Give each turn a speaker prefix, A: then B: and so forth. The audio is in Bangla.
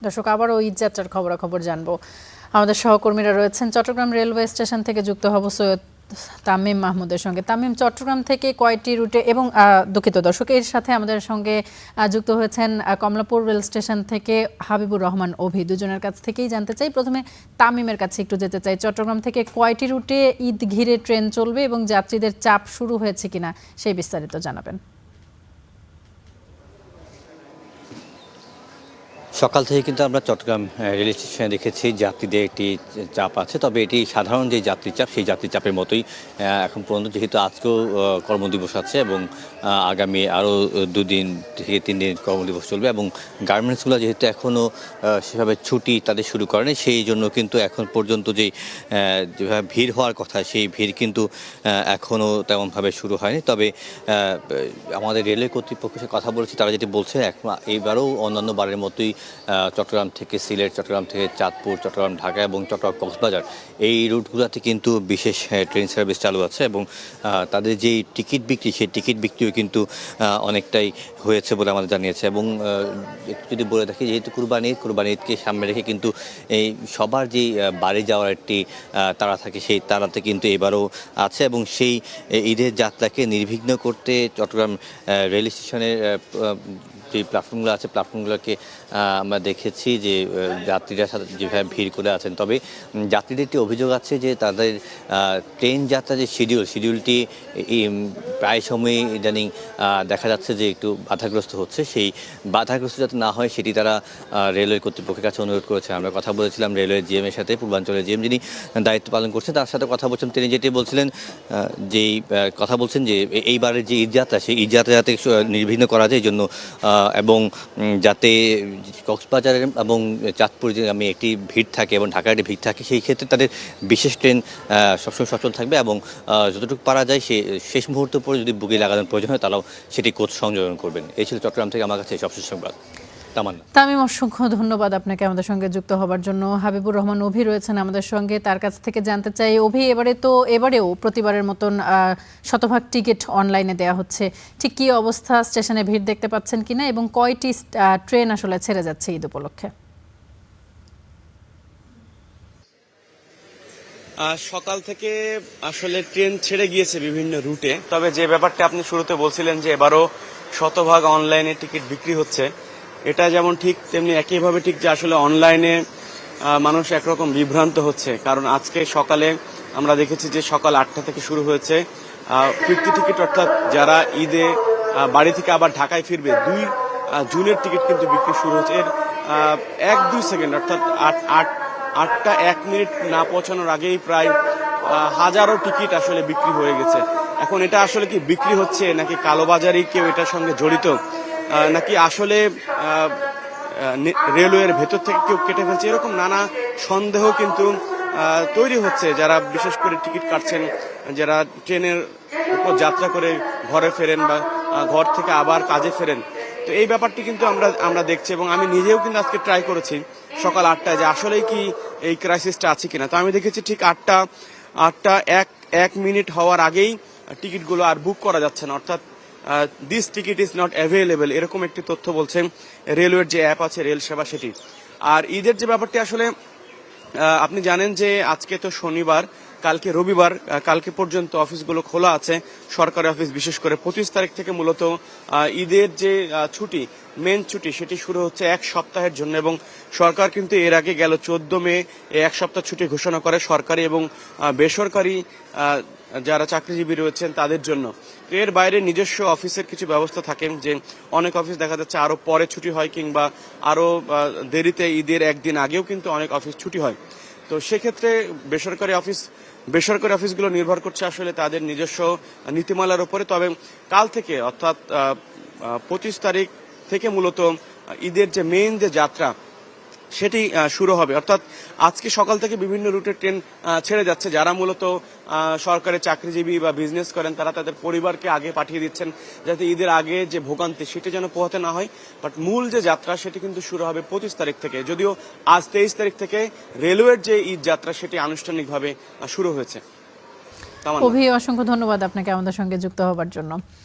A: দর্শক আবারও ঈদ যাত্রার খবরাখবর জানবো। আমাদের সহকর্মীরা রয়েছেন চট্টগ্রাম রেলওয়ে স্টেশন থেকে যুক্ত হব সৈয়দ তামিম মাহমুদের সঙ্গে। তামিম, চট্টগ্রাম থেকে কয়টি রুটে এবং দুঃখিত দর্শক, এর সাথে আমাদের সঙ্গে যুক্ত হয়েছেন কমলাপুর রেল স্টেশন থেকে হাবিবুর রহমান অভি। দুজনের কাছ থেকেই জানতে চাই। প্রথমে তামিমের কাছে একটু যেতে চাই, চট্টগ্রাম থেকে কয়টি রুটে ঈদ ঘিরে ট্রেন চলবে এবং যাত্রীদের চাপ শুরু হয়েছে কিনা সেই বিস্তারিত জানাবেন।
B: সকাল থেকে কিন্তু আমরা চট্টগ্রাম রেল স্টেশনে দেখেছি যাত্রীদের একটি চাপ আছে, তবে এটি সাধারণ যে যাত্রী চাপ সেই যাত্রী চাপের মতোই এখন পর্যন্ত, যেহেতু আজকেও কর্মদিবস আছে এবং আগামী আরও 2 দিন থেকে 3 দিন কর্মদিবস চলবে এবং গার্মেন্টসগুলো যেহেতু এখনও সেভাবে ছুটি তাদের শুরু করেনি, সেই জন্য কিন্তু এখন পর্যন্ত যেভাবে ভিড় হওয়ার কথা সেই ভিড় কিন্তু এখনও তেমনভাবে শুরু হয়নি। তবে আমাদের রেলওয়ে কর্তৃপক্ষের সাথে কথা বলেছি, তারা যেটি বলছে এইবারও অন্যান্য বারের মতোই চট্টগ্রাম থেকে সিলেট, চট্টগ্রাম থেকে চাঁদপুর, চট্টগ্রাম ঢাকা এবং চট্টগ্রাম কক্সবাজার এই রুটগুলোতে কিন্তু বিশেষ ট্রেন সার্ভিস চালু আছে এবং তাদের যেই টিকিট বিক্রি সেই টিকিট বিক্রিও কিন্তু অনেকটাই হয়েছে বলে আমাদের জানিয়েছে। এবং একটু যদি বলে থাকি, যেহেতু কুরবানি ঈদকে সামনে রেখে কিন্তু এই সবার যেই বাড়ি যাওয়ার একটি তাড়া থাকে, সেই তাড়াতে কিন্তু এবারও আছে এবং সেই ঈদের যাত্রাকে নির্বিঘ্ন করতে চট্টগ্রাম রেল স্টেশনের যে প্ল্যাটফর্মগুলো আছে প্ল্যাটফর্মগুলোকে আমরা দেখেছি যে যাত্রীরা যেভাবে ভিড় করে আছেন। তবে যাত্রীদের একটি অভিযোগ আছে যে তাদের ট্রেন যাত্রা যে শিডিউলটি প্রায় সময়ই ইদানিং দেখা যাচ্ছে যে একটু বাধাগ্রস্ত হচ্ছে। সেই বাধাগ্রস্ত যাতে না হয় সেটি তারা রেলওয়ে কর্তৃপক্ষের কাছে অনুরোধ করেছে। আমরা কথা বলেছিলাম রেলওয়ে জিএমের সাথে, পূর্বাঞ্চলের জিএম যিনি দায়িত্ব পালন করছেন তার সাথে কথা বলছেন। তিনি যেটি বলছিলেন যে এইবারের যে ঈদযাত্রা সেই ঈদযাত্রা যাতে নির্বিঘ্ন করা যায় এই জন্য এবং যাতে কক্সবাজারের এবং চাঁদপুর যে আমি একটি ভিড় থাকে এবং ঢাকার একটি ভিড় থাকে, সেই ক্ষেত্রে তাদের বিশেষ ট্রেন সবসময় সচল থাকবে এবং যতটুকু পারা যায় সে শেষ মুহূর্ত পরে যদি বুকি লাগানোর প্রয়োজন হয় তারাও সেটি কোচ সংযোজন করবেন। এই ছিল চট্টগ্রাম থেকে আমার কাছে সবশেষ সংবাদ।
A: তামিম, অসংখ্য ধন্যবাদ আপনাকে আমাদের সঙ্গে যুক্ত হবার জন্য। হাবিবুর রহমান অভি রয়েছেন আমাদের সঙ্গে, তার কাছ থেকে জানতে চাই। অভি, এবারেও প্রতিবারের মতন শতভাগ টিকিট অনলাইনে দেওয়া হচ্ছে, ঠিক কী অবস্থা? স্টেশনে ভিড় দেখতে পাচ্ছেন কিনা এবং কয়টি ট্রেন আসলে ছেড়ে যাচ্ছে ঈদ উপলক্ষে?
C: সকাল থেকে আসলে ট্রেন ছেড়ে গিয়েছে বিভিন্ন রুটে, তবে যে ব্যাপারটা আপনি শুরুতে বলছিলেন যে এবারও শতভাগ অনলাইনে টিকিট বিক্রি হচ্ছে, এটা যেমন ঠিক তেমনি একইভাবে ঠিক যে আসলে অনলাইনে মানুষ একরকম বিভ্রান্ত হচ্ছে। কারণ আজকে সকালে আমরা দেখেছি যে সকাল 8টা থেকে শুরু হয়েছে ফিরতি টিকিট, অর্থাৎ যারা ঈদে বাড়ি থেকে আবার ঢাকায় ফিরবে 2 জুনের টিকিট কিন্তু বিক্রি শুরু হচ্ছে। এর 1-2 সেকেন্ড অর্থাৎ 8টা 1 মিনিট না পৌঁছানোর আগেই প্রায় হাজারো টিকিট আসলে বিক্রি হয়ে গেছে। এখন এটা আসলে কি বিক্রি হচ্ছে নাকি কালোবাজারি কেউ এটার সঙ্গে জড়িত, নাকি আসলে রেলওয়ের ভেতর থেকে কেউ কেটে ফেলছে, এরকম নানা সন্দেহ কিন্তু তৈরি হচ্ছে। যারা বিশেষ করে টিকিট কাটছেন, যারা ট্রেনের উপর যাত্রা করে ঘরে ফেরেন বা ঘর থেকে আবার কাজে ফেরেন, তো এই ব্যাপারটি কিন্তু আমরা দেখছি এবং আমি নিজেও কিন্তু আজকে ট্রাই করেছি সকাল 8টায় যে আসলেই কি এই ক্রাইসিসটা আছে কিনা। তো আমি দেখেছি ঠিক 8টা 1 মিনিট হওয়ার আগেই টিকিটগুলো আর বুক করা যাচ্ছে না, অর্থাৎ this ticket is not available, এরকম একটি তথ্য বলছেন রেলওয়ের যে অ্যাপ আছে রেল সেবা সেটি। আর ঈদের যে ব্যাপারটি আসলে আপনি জানেন যে আজকে তো শনিবার, কালকে রবিবার, কালকে পর্যন্ত অফিসগুলো খোলা আছে, সরকারি অফিস বিশেষ করে। 25 তারিখ থেকে মূলত ঈদের যে ছুটি, মেন ছুটি, সেটি শুরু হচ্ছে 1 সপ্তাহের জন্য এবং সরকার কিন্তু এর আগে গেল 14 মে 1 সপ্তাহ ছুটি ঘোষণা করে সরকারি এবং বেসরকারি যারা চাকরিজীবী রয়েছেন তাদের জন্য। এর বাইরে নিজস্ব অফিসের কিছু ব্যবস্থা থাকে, যে অনেক অফিস দেখা যাচ্ছে আরো পরে ছুটি হয় কিংবা আরো দেরিতে, ঈদের একদিন আগেও কিন্তু অনেক অফিস ছুটি হয়। তো সেক্ষেত্রে বেসরকারি অফিসগুলো নির্ভর করছে আসলে তাদের নিজস্ব নীতিমালার উপরে। তবে কাল থেকে অর্থাৎ 25 তারিখ থেকে মূলত ঈদের যে মেইন যে যাত্রা সেটি শুরু হবে, অর্থাৎ আজকে সকাল থেকে বিভিন্ন রুটে ট্রেন ছেড়ে যাচ্ছে। যারা মূলত সরকারি চাকরিজীবী বা বিজনেস করেন তারা তাদের পরিবারকে আগে পাঠিয়ে দিচ্ছেন যাতে ঈদের আগে যে ভোগান্তি সেটি যেন পোহাতে না হয়। বাট মূল যে যাত্রা সেটি কিন্তু শুরু হবে 25 তারিখ থেকে, যদিও আজ 23 তারিখ থেকে রেলওয়ের যে ঈদ যাত্রা সেটি আনুষ্ঠানিকভাবে শুরু হয়েছে।
A: অসংখ্য ধন্যবাদ আপনাকে আমাদের সঙ্গে যুক্ত হবার জন্য।